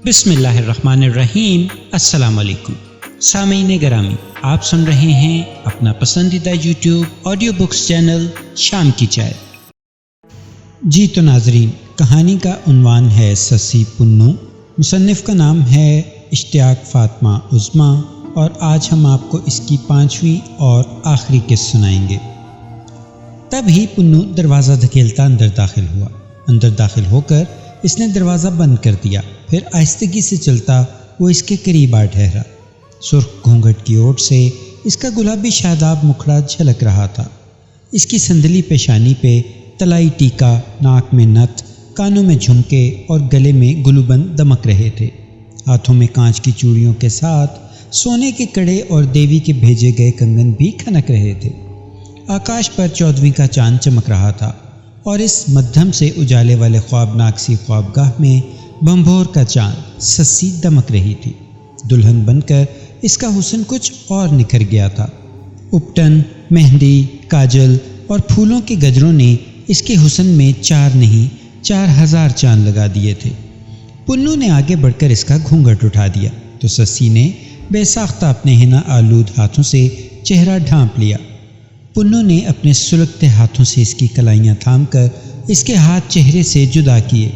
بسم اللہ الرحمن الرحیم۔ السلام علیکم سامعین گرامی، آپ سن رہے ہیں اپنا پسندیدہ یوٹیوب آڈیو بکس چینل شام کی چائے۔ جی تو ناظرین، کہانی کا عنوان ہے سسی پنو، مصنف کا نام ہے اشتیاق فاطمہ عظمیٰ، اور آج ہم آپ کو اس کی 5ویں اور آخری قسط سنائیں گے۔ تب ہی پنو دروازہ دھکیلتا اندر داخل ہوا۔ اندر داخل ہو کر اس نے دروازہ بند کر دیا، پھر آہستگی سے چلتا وہ اس کے قریب آ ٹھہرا۔ سرخ گھونگھٹ کی اوٹ سے اس کا گلابی شاداب مکھڑا جھلک رہا تھا۔ اس کی سندلی پیشانی پہ تلائی ٹیکا، ناک میں نتھ، کانوں میں جھمکے اور گلے میں گلوبند دمک رہے تھے۔ ہاتھوں میں کانچ کی چوڑیوں کے ساتھ سونے کے کڑے اور دیوی کے بھیجے گئے کنگن بھی کھنک رہے تھے۔ آکاش پر 14ویں کا چاند چمک رہا تھا، اور اس مدھم سے اجالے والے خوابناک سی خوابگاہ میں بمبھور کا چاند سسی دمک رہی تھی۔ دلہن بن کر اس کا حسن کچھ اور نکھر گیا تھا۔ اپٹن، مہندی، کاجل اور پھولوں کے گجروں نے اس کے حسن میں 4 نہیں 4000 چاند لگا دیے تھے۔ پنو نے آگے بڑھ کر اس کا گھونگھٹ اٹھا دیا تو سسی نے بے ساختہ اپنے حنا آلود ہاتھوں سے چہرہ ڈھانپ لیا۔ پنو نے اپنے سلگتے ہاتھوں سے اس کی کلائیاں تھام کر اس کے ہاتھ چہرے سے جدا کیے۔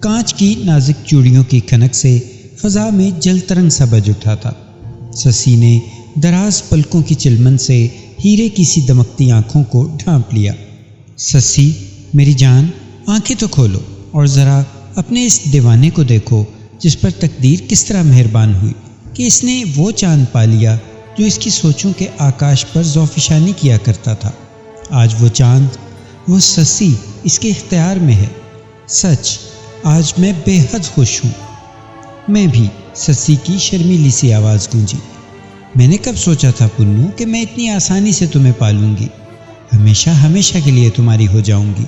کانچ کی نازک چوڑیوں کی کھنک سے فضا میں جل ترنگ سا بج اٹھا تھا۔ سسی نے دراز پلکوں کی چلمن سے ہیرے کی سی دمکتی آنکھوں کو ڈھانپ لیا۔ سسی میری جان، آنکھیں تو کھولو اور ذرا اپنے اس دیوانے کو دیکھو جس پر تقدیر کس طرح مہربان ہوئی کہ اس نے وہ چاند پا لیا جو اس کی سوچوں کے آکاش پر ذوفشانی کیا کرتا تھا۔ آج وہ چاند، وہ سسی اس کے اختیار میں ہے۔ سچ، آج میں بے حد خوش ہوں۔ میں بھی، سسی کی شرمیلی سی آواز گونجی۔ میں نے کب سوچا تھا پنو کہ میں اتنی آسانی سے تمہیں پالوں گی، ہمیشہ ہمیشہ کے لیے تمہاری ہو جاؤں گی۔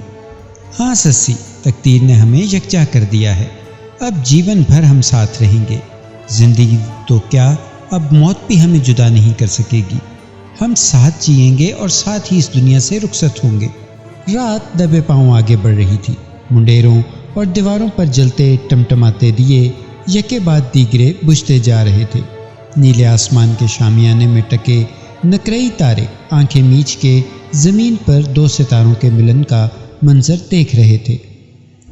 ہاں سسی، تقدیر نے ہمیں یکجا کر دیا ہے، اب جیون بھر ہم ساتھ رہیں گے۔ زندگی تو کیا، اب موت بھی ہمیں جدا نہیں کر سکے گی۔ ہم ساتھ جئیں گے اور ساتھ ہی اس دنیا سے رخصت ہوں گے۔ رات دبے پاؤں آگے بڑھ رہی تھی۔ منڈیروں اور دیواروں پر جلتے ٹمٹماتے دیے یکے بعد دیگرے بجھتے جا رہے تھے۔ نیلے آسمان کے شامیانے میں ٹکے نقرئی تارے آنکھیں میچ کے زمین پر 2 ستاروں کے ملن کا منظر دیکھ رہے تھے۔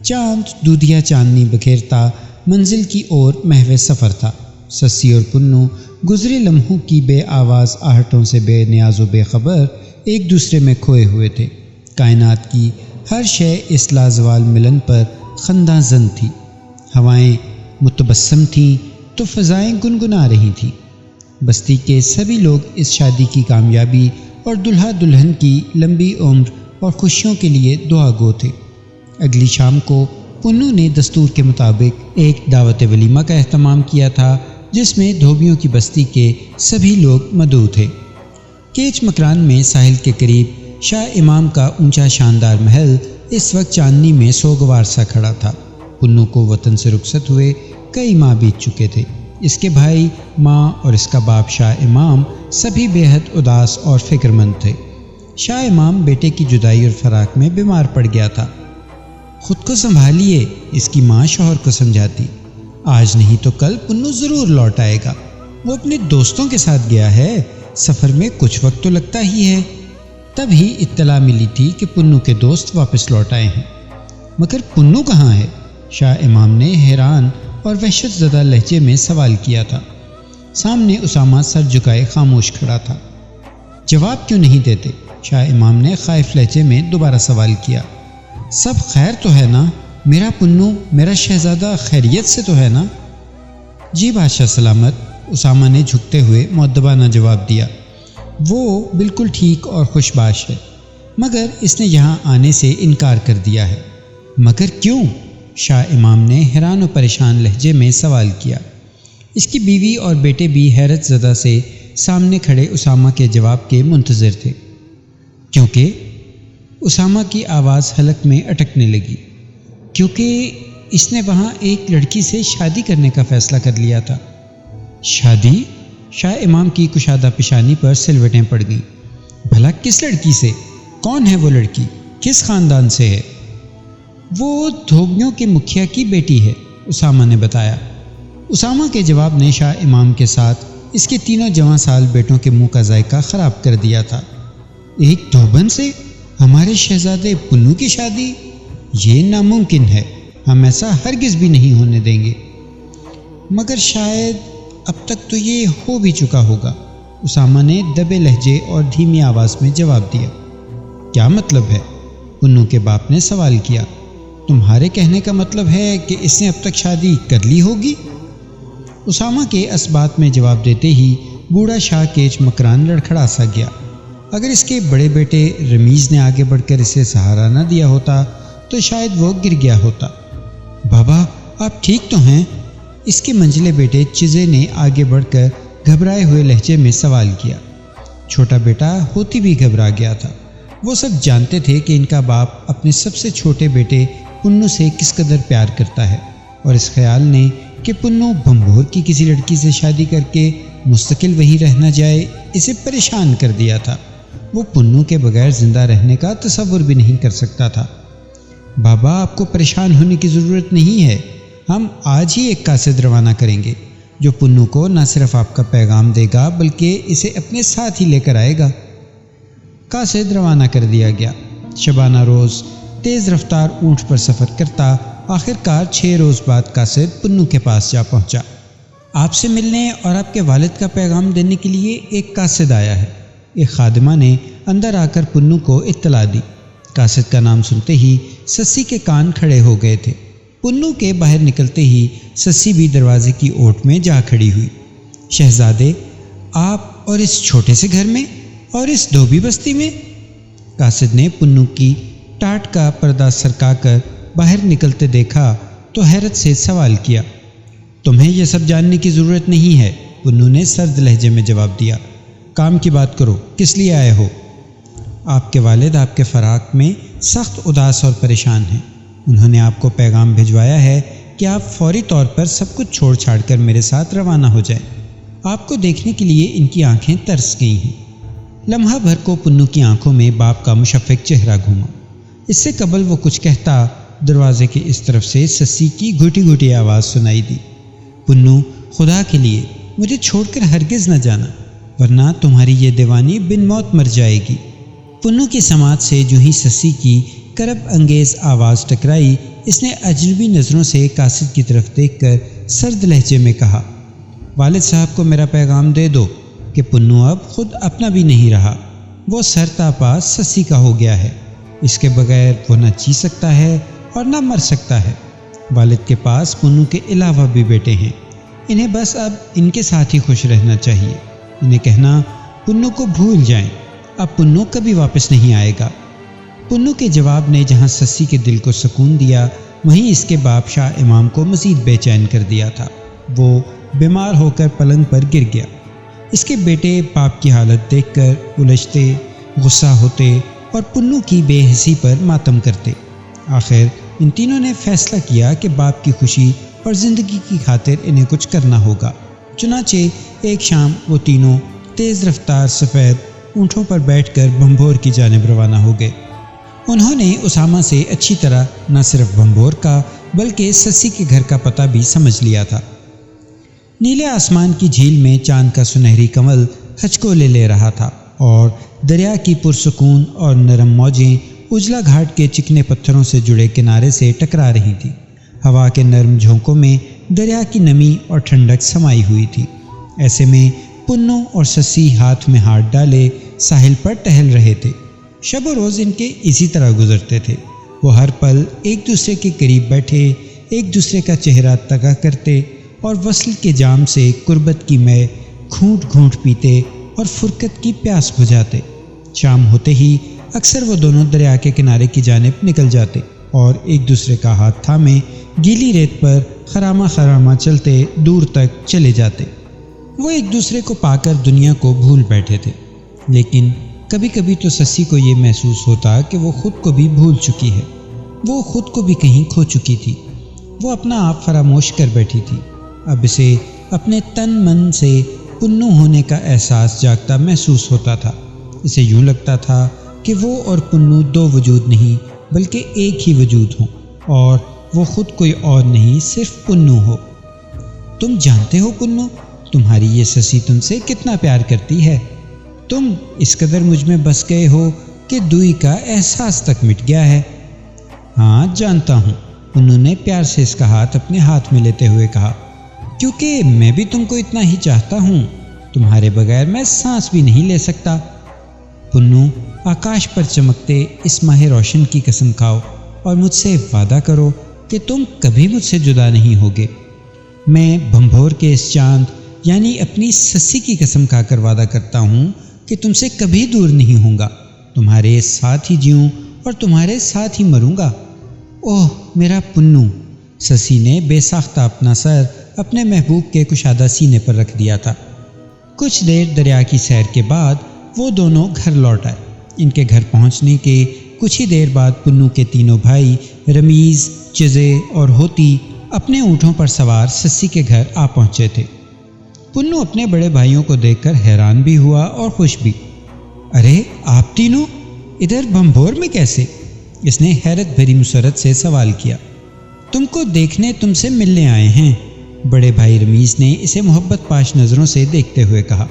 چاند دودھیا چاندنی بکھیرتا منزل کی اور محو سفر تھا۔ سسی اور پنو گزرے لمحوں کی بے آواز آہٹوں سے بے نیاز و بے خبر ایک دوسرے میں کھوئے ہوئے تھے۔ کائنات کی ہر شے اس لازوال ملن پر خنداں زن تھی۔ ہوائیں متبسم تھیں تو فضائیں گنگنا رہی تھیں۔ بستی کے سبھی لوگ اس شادی کی کامیابی اور دلہا دلہن کی لمبی عمر اور خوشیوں کے لیے دعا گو تھے۔ اگلی شام کو پنو نے دستور کے مطابق ایک دعوت ولیمہ کا اہتمام کیا تھا جس میں دھوبیوں کی بستی کے سبھی لوگ مدعو تھے۔ کیچ مکران میں ساحل کے قریب شاہ امام کا اونچا شاندار محل اس وقت چاندنی میں سوگوار سا کھڑا تھا۔ پنو کو وطن سے رخصت ہوئے کئی ماہ بیت چکے تھے۔ اس کے بھائی، ماں اور اس کا باپ شاہ امام سبھی بے حد اداس اور فکر مند تھے۔ شاہ امام بیٹے کی جدائی اور فراق میں بیمار پڑ گیا تھا۔ خود کو سنبھالیے، اس کی ماں شوہر کو سمجھاتی۔ آج نہیں تو کل پنو ضرور لوٹ آئے گا، وہ اپنے دوستوں کے ساتھ گیا ہے، سفر میں کچھ وقت تو لگتا ہی ہے۔ تب ہی اطلاع ملی تھی کہ پنو کے دوست واپس لوٹ آئے ہیں۔ مگر پنو کہاں ہے؟ شاہ امام نے حیران اور وحشت زدہ لہجے میں سوال کیا تھا۔ سامنے اسامہ سر جھکائے خاموش کھڑا تھا۔ جواب کیوں نہیں دیتے؟ شاہ امام نے خائف لہجے میں دوبارہ سوال کیا۔ سب خیر تو ہے نا؟ میرا پنو، میرا شہزادہ خیریت سے تو ہے نا؟ جی بادشاہ سلامت، اسامہ نے جھکتے ہوئے مؤدبانہ جواب دیا۔ وہ بالکل ٹھیک اور خوش باش ہے، مگر اس نے یہاں آنے سے انکار کر دیا ہے۔ مگر کیوں؟ شاہ امام نے حیران و پریشان لہجے میں سوال کیا۔ اس کی بیوی اور بیٹے بھی حیرت زدہ سے سامنے کھڑے اسامہ کے جواب کے منتظر تھے۔ کیونکہ اسامہ کی آواز حلق میں اٹکنے لگی۔ کیونکہ اس نے وہاں ایک لڑکی سے شادی کرنے کا فیصلہ کر لیا تھا۔ شادی؟ شاہ امام کی کشادہ پیشانی پر سلوٹیں پڑ گئیں۔ بھلا کس لڑکی سے؟ کون ہے وہ لڑکی؟ کس خاندان سے ہے؟ وہ دھوبیوں کے مکھیا کی بیٹی ہے، اسامہ نے بتایا۔ اسامہ کے جواب نے شاہ امام کے ساتھ اس کے تینوں جوان سال بیٹوں کے منہ کا ذائقہ خراب کر دیا تھا۔ ایک دھوبن سے ہمارے شہزادے پنو کی شادی؟ یہ ناممکن ہے، ہم ایسا ہرگز بھی نہیں ہونے دیں گے۔ مگر شاید اب تک تو یہ ہو بھی چکا ہوگا، اسامہ نے دبے لہجے اور دھیمی آواز میں جواب دیا۔ کیا مطلب ہے؟ پنو کے باپ نے سوال کیا۔ تمہارے کہنے کا مطلب ہے کہ اس نے اب تک شادی کر لی ہوگی؟ اسامہ کے اس بات میں جواب دیتے ہی بوڑھا شاہ کیچ مکران لڑکھڑا سا گیا۔ اگر اس کے بڑے بیٹے رمیز نے آگے بڑھ کر اسے سہارا نہ دیا ہوتا تو شاید وہ گر گیا ہوتا۔ بابا آپ ٹھیک تو ہیں؟ اس کے منجلے بیٹے چزے نے آگے بڑھ کر گھبرائے ہوئے لہجے میں سوال کیا۔ چھوٹا بیٹا ہوتی بھی گھبرا گیا تھا۔ وہ سب جانتے تھے کہ ان کا باپ اپنے سب سے چھوٹے بیٹے پنو سے کس قدر پیار کرتا ہے، اور اس خیال نے کہ پنو بھمبور کی کسی لڑکی سے شادی کر کے مستقل وہیں رہ نہ جائے اسے پریشان کر دیا تھا۔ وہ پنو کے بغیر زندہ رہنے کا تصور بھی نہیں کر سکتا تھا۔ بابا آپ کو پریشان ہونے کی ضرورت نہیں ہے، ہم آج ہی ایک قاصد روانہ کریں گے جو پنو کو نہ صرف آپ کا پیغام دے گا بلکہ اسے اپنے ساتھ ہی لے کر آئے گا۔ قاصد روانہ کر دیا گیا۔ شبانہ روز تیز رفتار اونٹ پر سفر کرتا آخر کار 6 روز بعد قاصد پنو کے پاس جا پہنچا۔ آپ سے ملنے اور آپ کے والد کا پیغام دینے کے لیے ایک قاصد آیا ہے۔ ایک خادمہ نے اندر آ کر پنو کو اطلاع دی۔ قاصد کا نام سنتے ہی سسی کے کان کھڑے ہو گئے تھے۔ پنو کے باہر نکلتے ہی سسی بھی دروازے کی اوٹ میں جا کھڑی ہوئی۔ شہزادے آپ اور اس چھوٹے سے گھر میں اور اس دھوبی بستی میں؟ قاصد نے پنو کی ٹاٹ کا پردہ سرکا کر باہر نکلتے دیکھا تو حیرت سے سوال کیا۔ تمہیں یہ سب جاننے کی ضرورت نہیں ہے، پنو نے سرد لہجے میں جواب دیا۔ کام کی بات کرو، کس لیے آئے ہو؟ آپ کے والد آپ کے فراق میں سخت اداس اور پریشان ہیں۔ انہوں نے آپ کو پیغام بھجوایا ہے کہ آپ فوری طور پر سب کچھ چھوڑ چھاڑ کر میرے ساتھ روانہ ہو جائیں۔ آپ کو دیکھنے کے لیے ان کی آنکھیں ترس گئی ہیں۔ لمحہ بھر کو پنو کی آنکھوں میں باپ کا مشفق چہرہ گھوما۔ اس سے قبل وہ کچھ کہتا دروازے کے اس طرف سے سسی کی گھٹی گھٹی آواز سنائی دی۔ پنو خدا کے لیے مجھے چھوڑ کر ہرگز نہ جانا، ورنہ تمہاری یہ دیوانی بن موت مر جائے گی۔ پنو کی سماعت سے جو ہی سسی کی کرب انگیز آواز ٹکرائی، اس نے اجنبی نظروں سے قاصد کی طرف دیکھ کر سرد لہجے میں کہا، والد صاحب کو میرا پیغام دے دو کہ پنو اب خود اپنا بھی نہیں رہا، وہ سر تا پا سسی کا ہو گیا ہے۔ اس کے بغیر وہ نہ جی سکتا ہے اور نہ مر سکتا ہے۔ والد کے پاس پنو کے علاوہ بھی بیٹے ہیں، انہیں بس اب ان کے ساتھ ہی خوش رہنا چاہیے۔ انہیں کہنا پنو کو بھول جائیں، اب پنو کبھی واپس نہیں آئے گا۔ پنو کے جواب نے جہاں سسی کے دل کو سکون دیا، وہیں اس کے باپ شاہ امام کو مزید بے چین کر دیا تھا۔ وہ بیمار ہو کر پلنگ پر گر گیا۔ اس کے بیٹے باپ کی حالت دیکھ کر الجھتے، غصہ ہوتے اور پنو کی بے حسی پر ماتم کرتے۔ آخر ان تینوں نے فیصلہ کیا کہ باپ کی خوشی اور زندگی کی خاطر انہیں کچھ کرنا ہوگا۔ چنانچہ ایک شام وہ تینوں تیز رفتار سفید اونٹوں پر بیٹھ کر بھمبور کی جانب روانہ ہو گئے۔ انہوں نے اسامہ سے اچھی طرح نہ صرف بھمبور کا بلکہ سسی کے گھر کا پتہ بھی سمجھ لیا تھا۔ نیلے آسمان کی جھیل میں چاند کا سنہری کمل ہچکولے لے رہا تھا اور دریا کی پرسکون اور نرم موجیں اجلا گھاٹ کے چکنے پتھروں سے جڑے کنارے سے ٹکرا رہی تھیں۔ ہوا کے نرم جھونکوں میں دریا کی نمی اور ٹھنڈک سمائی ہوئی تھی۔ ایسے میں پنو اور سسی ہاتھ میں ہاتھ ڈالے ساحل پر ٹہل رہے تھے۔ شب و روز ان کے اسی طرح گزرتے تھے۔ وہ ہر پل ایک دوسرے کے قریب بیٹھے، ایک دوسرے کا چہرہ تگا کرتے اور وصل کے جام سے قربت کی مے گھونٹ گھونٹ پیتے اور فرقت کی پیاس بجھاتے۔ شام ہوتے ہی اکثر وہ دونوں دریا کے کنارے کی جانب نکل جاتے اور ایک دوسرے کا ہاتھ تھامے گیلی ریت پر خرامہ خرامہ چلتے دور تک چلے جاتے۔ وہ ایک دوسرے کو پا کر دنیا کو بھول بیٹھے تھے، لیکن کبھی کبھی تو سسی کو یہ محسوس ہوتا کہ وہ خود کو بھی بھول چکی ہے، وہ خود کو بھی کہیں کھو چکی تھی۔ وہ اپنا آپ فراموش کر بیٹھی تھی۔ اب اسے اپنے تن من سے پنو ہونے کا احساس جاگتا محسوس ہوتا تھا۔ اسے یوں لگتا تھا کہ وہ اور پنو دو وجود نہیں بلکہ ایک ہی وجود ہوں اور وہ خود کوئی اور نہیں، صرف پنو ہو۔ تم جانتے ہو پنو، تمہاری یہ سسی تم سے کتنا پیار کرتی ہے۔ تم اس قدر مجھ میں بس گئے ہو کہ دوئی کا احساس تک مٹ گیا ہے۔ ہاں جانتا ہوں، انہوں نے پیار سے اس کا ہاتھ اپنے ہاتھ میں لیتے ہوئے کہا، کیونکہ میں بھی تم کو اتنا ہی چاہتا ہوں، تمہارے بغیر میں سانس بھی نہیں لے سکتا۔ پنو، آکاش پر چمکتے اس ماہ روشن کی قسم کھاؤ اور مجھ سے وعدہ کرو کہ تم کبھی مجھ سے جدا نہیں ہوگے۔ میں بھمبھور کے اس چاند یعنی اپنی سسی کی قسم کھا کر وعدہ کرتا ہوں کہ تم سے کبھی دور نہیں ہوں گا، تمہارے ساتھ ہی جیوں اور تمہارے ساتھ ہی مروں گا۔ اوہ میرا پنو، سسی نے بے ساختہ اپنا سر اپنے محبوب کے کشادہ سینے پر رکھ دیا تھا۔ کچھ دیر دریا کی سیر کے بعد وہ دونوں گھر لوٹ آئے۔ ان کے گھر پہنچنے کے کچھ ہی دیر بعد پنو کے تینوں بھائی رمیز، چزے اور ہوتی اپنے اونٹوں پر سوار سسی کے گھر آ پہنچے تھے۔ پنو اپنے بڑے بھائیوں کو دیکھ کر حیران بھی ہوا اور خوش بھی۔ ارے آپ تینوں ادھر بھمبھور میں کیسے؟ اس نے حیرت بھری مسرت سے سوال کیا۔ تم کو دیکھنے، تم سے ملنے آئے ہیں، بڑے بھائی رمیز نے اسے محبت پاش نظروں سے دیکھتے ہوئے کہا۔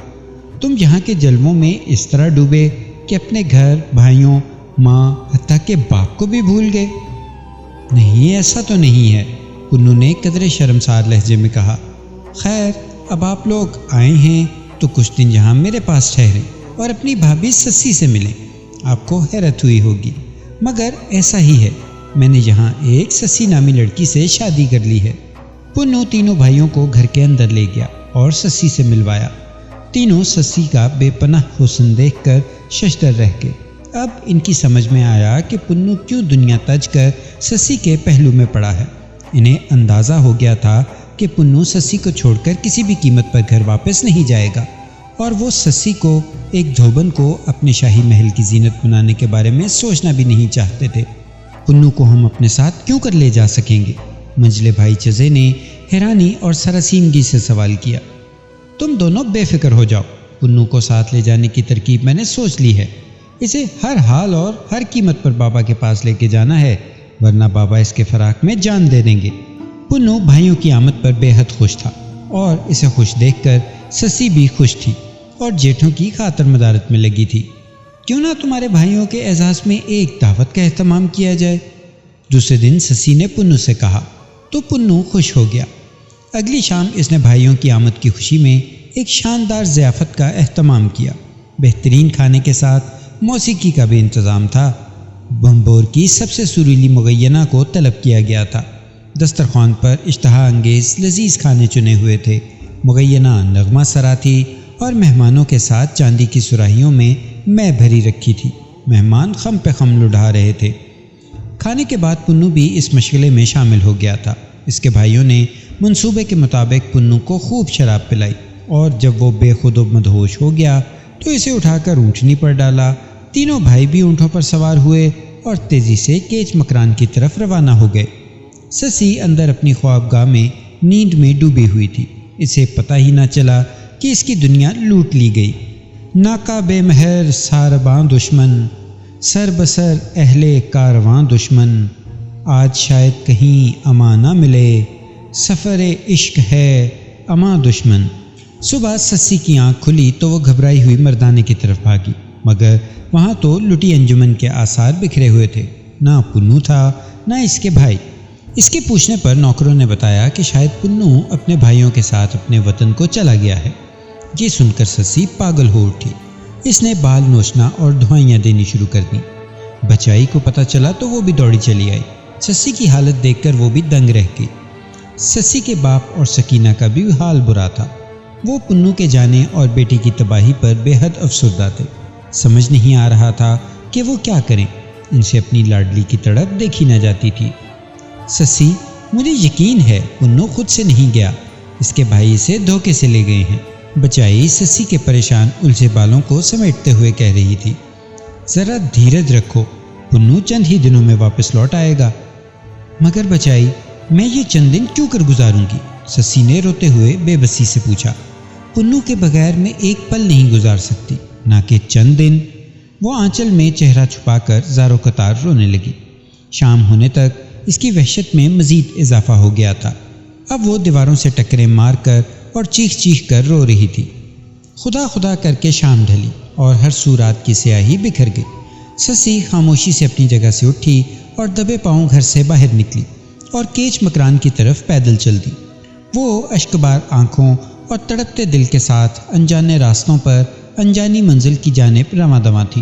تم یہاں کے جلووں میں اس طرح ڈوبے کہ اپنے گھر، بھائیوں، ماں، حتیٰ کہ باپ کو بھی بھول گئے؟ نہیں، ایسا تو نہیں ہے، پنو نے قدرے شرمسار لہجے میں کہا۔ خیر، اب آپ لوگ آئے ہیں تو کچھ دن یہاں میرے پاس ٹھہریں اور اپنی بھابھی سسی سے ملیں۔ آپ کو حیرت ہوئی ہوگی، مگر ایسا ہی ہے، میں نے یہاں ایک سسی نامی لڑکی سے شادی کر لی ہے۔ پنو تینوں بھائیوں کو گھر کے اندر لے گیا اور سسی سے ملوایا۔ تینوں سسی کا بے پناہ حسن دیکھ کر ششدر رہ گئے۔ اب ان کی سمجھ میں آیا کہ پنو کیوں دنیا تج کر سسی کے پہلو میں پڑا ہے۔ انہیں اندازہ ہو گیا تھا کہ پنو سسی کو چھوڑ کر کسی بھی قیمت پر گھر واپس نہیں جائے گا، اور وہ سسی کو، ایک دھوبن کو، اپنے شاہی محل کی زینت بنانے کے بارے میں سوچنا بھی نہیں چاہتے تھے۔ پنو کو ہم اپنے ساتھ کیوں کر لے جا سکیں گے؟ منجلے بھائی چزے نے حیرانی اور سراسیمگی سے سوال کیا۔ تم دونوں بے فکر ہو جاؤ، پنو کو ساتھ لے جانے کی ترکیب میں نے سوچ لی ہے۔ اسے ہر حال اور ہر قیمت پر بابا کے پاس لے کے جانا ہے، ورنہ بابا اس کے فراق میں جان دے دیں گے۔ پنو بھائیوں کی آمد پر بے حد خوش تھا، اور اسے خوش دیکھ کر سسی بھی خوش تھی اور جیٹھوں کی خاطر مدارت میں لگی تھی۔ کیوں نہ تمہارے بھائیوں کے اعزاز میں ایک دعوت کا اہتمام کیا جائے؟ دوسرے دن سسی نے پنو سے کہا تو پنو خوش ہو گیا۔ اگلی شام اس نے بھائیوں کی آمد کی خوشی میں ایک شاندار ضیافت کا اہتمام کیا۔ بہترین کھانے کے ساتھ موسیقی کا بھی انتظام تھا۔ بھمبھور کی سب سے سریلی مغینہ کو طلب کیا گیا تھا۔ دسترخوان پر اشتہا انگیز لذیذ کھانے چنے ہوئے تھے۔ مغینہ نغمہ سرا تھی اور مہمانوں کے ساتھ چاندی کی سراہیوں میں مے بھری رکھی تھی۔ مہمان خم پہ خم لڑھا رہے تھے۔ کھانے کے بعد پنو بھی اس مشغلے میں شامل ہو گیا تھا۔ اس کے بھائیوں نے منصوبے کے مطابق پنو کو خوب شراب پلائی، اور جب وہ بے خود و مدہوش ہو گیا تو اسے اٹھا کر اونٹنی پر ڈالا۔ تینوں بھائی بھی اونٹوں پر سوار ہوئے اور تیزی سے کیچ مکران کی طرف روانہ ہو گئے۔ سسی اندر اپنی خوابگاہ میں نیند میں ڈوبی ہوئی تھی۔ اسے پتہ ہی نہ چلا کہ اس کی دنیا لوٹ لی گئی۔ ناکا بے مہر سارباں دشمن، سر بسر اہل کارواں دشمن، آج شاید کہیں امان نہ ملے، سفر عشق ہے امان دشمن۔ صبح سسی کی آنکھ کھلی تو وہ گھبرائی ہوئی مردانے کی طرف بھاگی، مگر وہاں تو لٹی انجمن کے آثار بکھرے ہوئے تھے۔ نہ پنو تھا نہ اس کے بھائی۔ اس کے پوچھنے پر نوکروں نے بتایا کہ شاید پنو اپنے بھائیوں کے ساتھ اپنے وطن کو چلا گیا ہے۔ یہ سن کر سسی پاگل ہو اٹھی۔ اس نے بال نوچنا اور دھوائیاں دینی شروع کر دیں۔ بچائی کو پتہ چلا تو وہ بھی دوڑی چلی آئی۔ سسی کی حالت دیکھ کر وہ بھی دنگ رہ گئی۔ سسی کے باپ اور سکینہ کا بھی حال برا تھا۔ وہ پنو کے جانے اور بیٹی کی تباہی پر بے حد افسردہ تھے۔ سمجھ نہیں آ رہا تھا کہ وہ کیا کریں۔ ان سے اپنی لاڈلی کی تڑپ دیکھی نہ جاتی تھی۔ سسی، مجھے یقین ہے پنو خود سے نہیں گیا، اس کے بھائی اسے دھوکے سے لے گئے ہیں۔ بچائی سسی کے پریشان الجھے بالوں کو سمیٹتے ہوئے کہہ رہی تھی۔ ذرا دھیرج رکھو، پنو چند ہی دنوں میں واپس لوٹ آئے گا۔ مگر بچائی، میں یہ چند دن کیوں کر گزاروں گی؟ سسی نے روتے ہوئے بے بسی سے پوچھا۔ پنو کے بغیر میں ایک پل نہیں گزار سکتی، نہ کہ چند دن۔ وہ آنچل میں چہرہ چھپا کر زارو قطار رونے لگی۔ شام ہونے تک اس کی وحشت میں مزید اضافہ ہو گیا تھا۔ اب وہ دیواروں سے ٹکریں مار کر اور چیخ چیخ کر رو رہی تھی۔ خدا خدا کر کے شام ڈھلی اور ہر سو رات کی سیاہی بکھر گئی۔ سسی خاموشی سے اپنی جگہ سے اٹھی اور دبے پاؤں گھر سے باہر نکلی اور کیچ مکران کی طرف پیدل چل دی۔ وہ اشکبار آنکھوں اور تڑپتے دل کے ساتھ انجانے راستوں پر انجانی منزل کی جانب رواں دواں تھی،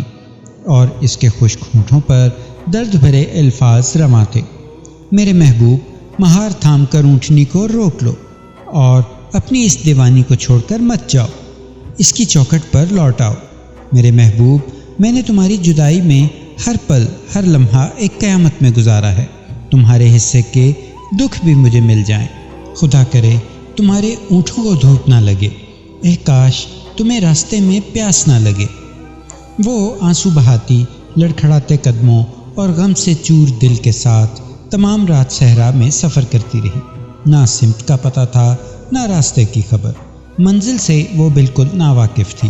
اور اس کے خشک ہونٹوں پر درد بھرے الفاظ رواں تھے۔ میرے محبوب، مہار تھام کر اونٹنی کو روک لو اور اپنی اس دیوانی کو چھوڑ کر مت جاؤ، اس کی چوکھٹ پر لوٹ آؤ۔ میرے محبوب، میں نے تمہاری جدائی میں ہر پل ہر لمحہ ایک قیامت میں گزارا ہے۔ تمہارے حصے کے دکھ بھی مجھے مل جائیں۔ خدا کرے تمہارے اونٹوں کو دھوپ نہ لگے، اے کاش تمہیں راستے میں پیاس نہ لگے۔ وہ آنسو بہاتی لڑکھڑاتے قدموں اور غم سے چور دل کے ساتھ تمام رات صحرا میں سفر کرتی رہی۔ نہ سمت کا پتہ تھا نہ راستے کی خبر، منزل سے وہ بالکل ناواقف تھی۔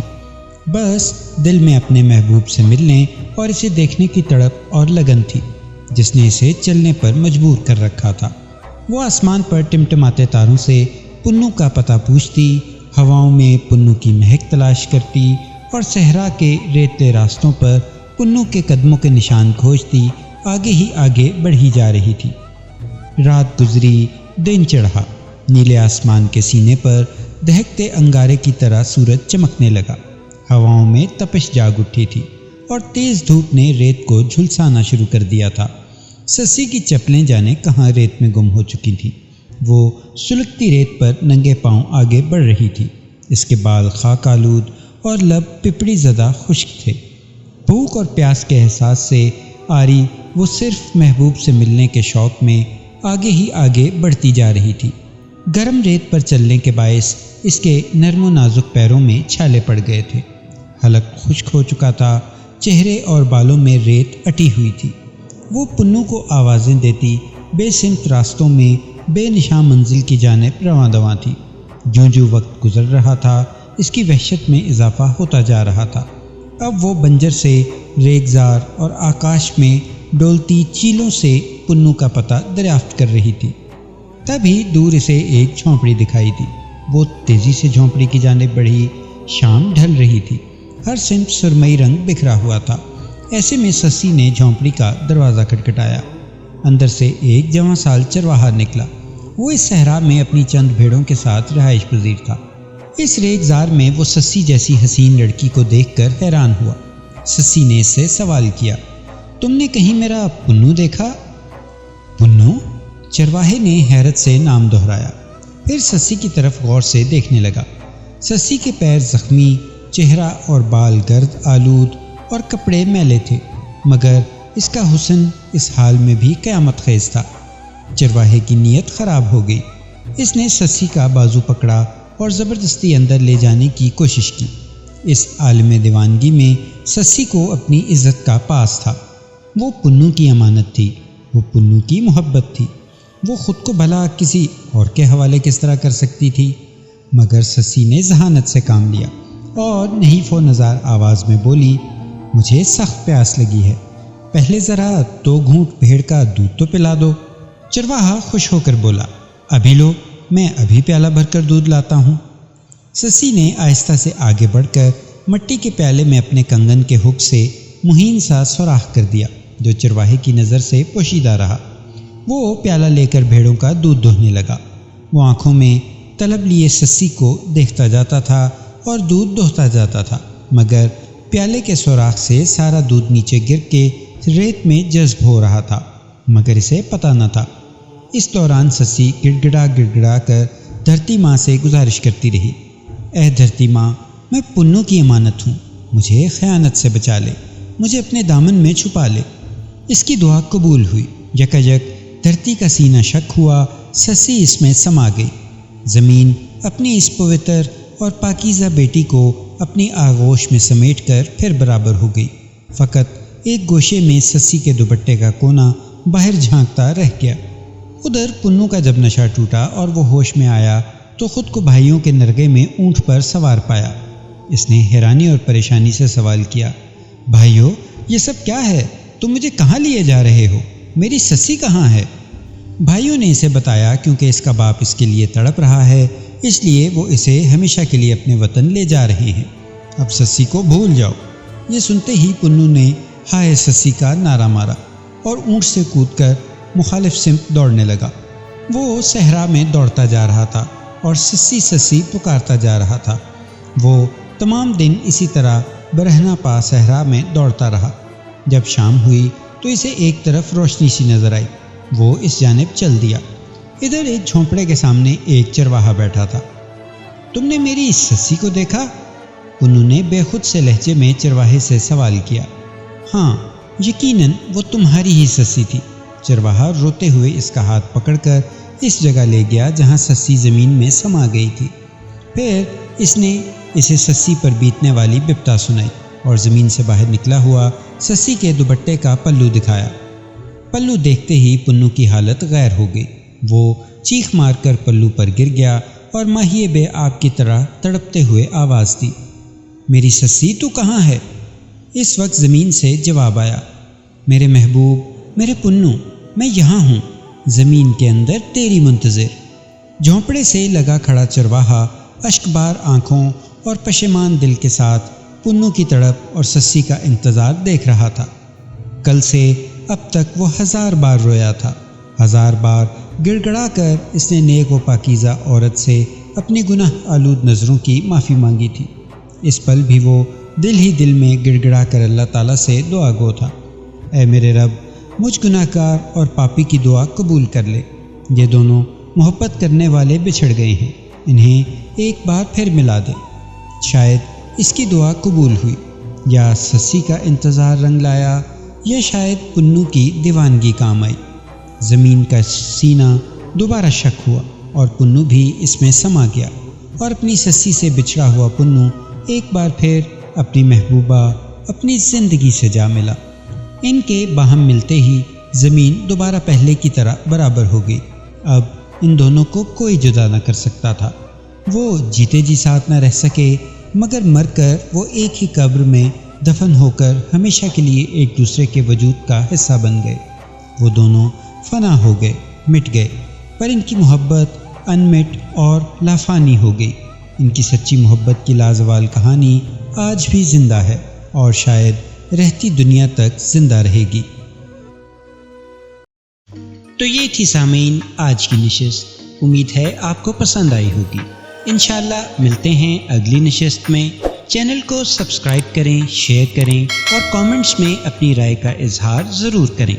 بس دل میں اپنے محبوب سے ملنے اور اسے دیکھنے کی تڑپ اور لگن تھی جس نے اسے چلنے پر مجبور کر رکھا تھا۔ وہ آسمان پر ٹمٹماتے تاروں سے پنو کا پتہ پوچھتی، ہواؤں میں پنو کی مہک تلاش کرتی اور صحرا کے ریتلے راستوں پر پنو کے قدموں کے نشان کھوجتی آگے ہی آگے بڑھی جا رہی تھی۔ رات گزری، دن چڑھا، نیلے آسمان کے سینے پر دہکتے انگارے کی طرح سورج چمکنے لگا۔ ہواؤں میں تپش جاگ اٹھی تھی اور تیز دھوپ نے ریت کو جھلسانا شروع کر دیا تھا۔ سسی کی چپلیں جانے کہاں ریت میں گم ہو چکی تھیں۔ وہ سلگتی ریت پر ننگے پاؤں آگے بڑھ رہی تھی۔ اس کے بال خاک آلود اور لب پپڑی زدہ خشک تھے۔ بھوک اور پیاس کے احساس سے آری وہ صرف محبوب سے ملنے کے شوق میں آگے ہی آگے بڑھتی جا رہی تھی۔ گرم ریت پر چلنے کے باعث اس کے نرم و نازک پیروں میں چھالے پڑ گئے تھے۔ حلق خشک ہو چکا تھا، چہرے اور بالوں میں ریت اٹی ہوئی تھی۔ وہ پنو کو آوازیں دیتی بے سمت راستوں میں بے نشان منزل کی جانب رواں دواں تھی۔ جوں جوں وقت گزر رہا تھا اس کی وحشت میں اضافہ ہوتا جا رہا تھا۔ اب وہ بنجر سے ریگزار اور آکاش میں ڈولتی چیلوں سے پنو کا پتہ دریافت کر رہی تھی۔ تبھی دور اسے ایک جھونپڑی دکھائی دی۔ وہ تیزی سے جھونپڑی کی جانب بڑھی۔ شام ڈھل رہی تھی، ہر سمت سرمئی رنگ بکھرا ہوا تھا۔ ایسے میں سسی نے جھونپڑی کا دروازہ کھٹکھٹایا۔ اندر سے ایک جواں سال چرواہا نکلا۔ وہ اس صحرا میں اپنی چند بھیڑوں کے ساتھ رہائش پذیر تھا۔ اس ریگزار میں وہ سسی جیسی حسین لڑکی کو دیکھ کر حیران ہوا۔ سسی نے اس سے سوال کیا، تم نے کہیں میرا پنو دیکھا؟ پنو؟ چرواہے نے حیرت سے نام دہرایا، پھر سسی کی طرف غور سے دیکھنے لگا۔ سسی کے پیر زخمی، چہرہ اور بال گرد آلود اور کپڑے میلے تھے، مگر اس کا حسن اس حال میں بھی قیامت خیز تھا۔ چرواہے کی نیت خراب ہو گئی۔ اس نے سسی کا بازو پکڑا اور زبردستی اندر لے جانے کی کوشش کی۔ اس عالم دیوانگی میں سسی کو اپنی عزت کا پاس تھا۔ وہ پنو کی امانت تھی، وہ پنو کی محبت تھی۔ وہ خود کو بھلا کسی اور کے حوالے کس طرح کر سکتی تھی؟ مگر سسی نے ذہانت سے کام لیا اور نحیف و نزار آواز میں بولی، مجھے سخت پیاس لگی ہے، پہلے ذرا 2 گھونٹ بھیڑ کا دودھ تو پلا دو۔ چرواہا خوش ہو کر بولا، ابھی لو، میں ابھی پیالہ بھر کر دودھ لاتا ہوں۔ سسی نے آہستہ سے آگے بڑھ کر مٹی کے پیالے میں اپنے کنگن کے ہک سے مہین سا سوراخ کر دیا جو چرواہے کی نظر سے پوشیدہ رہا۔ وہ پیالہ لے کر بھیڑوں کا دودھ دوہنے لگا۔ وہ آنکھوں میں طلب لیے سسی کو دیکھتا جاتا تھا اور دودھ دوہتا جاتا تھا، مگر پیالے کے سوراخ سے سارا دودھ نیچے گر کے ریت میں جذب ہو رہا تھا، مگر اسے پتہ نہ تھا۔ اس دوران سسی گڑ گڑا کر دھرتی ماں سے گزارش کرتی رہی، اے دھرتی ماں، میں پنو کی امانت ہوں، مجھے خیانت سے بچا لے، مجھے اپنے دامن میں چھپا لے۔ اس کی دعا قبول ہوئی۔ یکایک دھرتی کا سینہ شک ہوا، سسی اس میں سما گئی۔ زمین اپنی اس پوتر اور پاکیزہ بیٹی کو اپنی آغوش میں سمیٹ کر پھر برابر ہو گئی۔ فقط ایک گوشے میں سسی کے دوپٹے کا کونا باہر جھانکتا رہ گیا۔ ادھر پنو کا جب نشہ ٹوٹا اور وہ ہوش میں آیا تو خود کو بھائیوں کے نرگے میں اونٹ پر سوار پایا۔ اس نے حیرانی اور پریشانی سے سوال کیا، بھائیو، یہ سب کیا ہے؟ تم مجھے کہاں لیے جا رہے ہو؟ میری سسی کہاں ہے؟ بھائیوں نے اسے بتایا کیونکہ اس کا باپ اس کے لیے تڑپ رہا ہے، اس لیے وہ اسے ہمیشہ کے لیے اپنے وطن لے جا رہے ہیں۔ اب سسی کو بھول جاؤ۔ یہ سنتے ہی پنو نے ہائے سسی کا نعرہ مارا اور اونٹ سے کود کر مخالف سمت دوڑنے لگا۔ وہ صحرا میں دوڑتا جا رہا تھا اور سسی سسی پکارتا جا رہا تھا۔ وہ تمام دن اسی طرح برہنہ پا صحرا میں دوڑتا رہا۔ جب شام ہوئی تو اسے ایک طرف روشنی سی نظر آئی۔ وہ اس جانب چل دیا۔ ادھر ایک جھونپڑے کے سامنے ایک چرواہا بیٹھا تھا۔ تم نے میری اس سسی کو دیکھا؟ پنو نے بے خود سے لہجے میں چرواہے سے سوال کیا۔ ہاں، یقیناً وہ تمہاری ہی سسی تھی۔ چرواہا روتے ہوئے اس کا ہاتھ پکڑ کر اس جگہ لے گیا جہاں سسی زمین میں سما گئی تھی۔ پھر اس نے اسے سسی پر بیتنے والی بپتا سنائی اور زمین سے باہر نکلا ہوا سسی کے دوپٹے کا پلو دکھایا۔ پلو دیکھتے ہی پنو کی حالت غیر ہو گئی۔ وہ چیخ مار کر پلو پر گر گیا اور ماہیے بے آب کی طرح تڑپتے ہوئے آواز دی، میری سسی تو کہاں ہے؟ اس وقت زمین سے جواب آیا، میرے محبوب، میرے پنو، میں یہاں ہوں، زمین کے اندر تیری منتظر۔ جھونپڑے سے لگا کھڑا چرواہا اشکبار آنکھوں اور پشیمان دل کے ساتھ پنو کی تڑپ اور سسی کا انتظار دیکھ رہا تھا۔ کل سے اب تک وہ 1000 بار رویا تھا، 1000 بار گڑ گڑا کر اس نے نیک و پاکیزہ عورت سے اپنی گناہ آلود نظروں کی معافی مانگی تھی۔ اس پل بھی وہ دل ہی دل میں گڑ گڑا کر اللہ تعالیٰ سے دعا گو تھا، اے میرے رب، مجھ گناہ گار اور پاپی کی دعا قبول کر لے۔ یہ دونوں محبت کرنے والے بچھڑ گئے ہیں، انہیں ایک بار پھر ملا دے۔ شاید اس کی دعا قبول ہوئی، یا سسی کا انتظار رنگ لایا، یا شاید پنو کی دیوانگی کام آئی۔ زمین کا سینہ دوبارہ شک ہوا اور پنو بھی اس میں سما گیا، اور اپنی سسی سے بچھڑا ہوا پنو ایک بار پھر اپنی محبوبہ، اپنی زندگی سے جا ملا۔ ان کے باہم ملتے ہی زمین دوبارہ پہلے کی طرح برابر ہو گئی۔ اب ان دونوں کو کوئی جدا نہ کر سکتا تھا۔ وہ جیتے جی ساتھ نہ رہ سکے، مگر مر کر وہ ایک ہی قبر میں دفن ہو کر ہمیشہ کے لیے ایک دوسرے کے وجود کا حصہ بن گئے۔ وہ دونوں فنا ہو گئے، مٹ گئے، پر ان کی محبت انمٹ اور لافانی ہو گئی۔ ان کی سچی محبت کی لازوال کہانی آج بھی زندہ ہے اور شاید رہتی دنیا تک زندہ رہے گی۔ تو یہ تھی سامعین آج کی نشست، امید ہے آپ کو پسند آئی ہوگی۔ انشاءاللہ ملتے ہیں اگلی نشست میں۔ چینل کو سبسکرائب کریں، شیئر کریں اور کامنٹس میں اپنی رائے کا اظہار ضرور کریں۔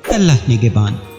اللہ نگہبان۔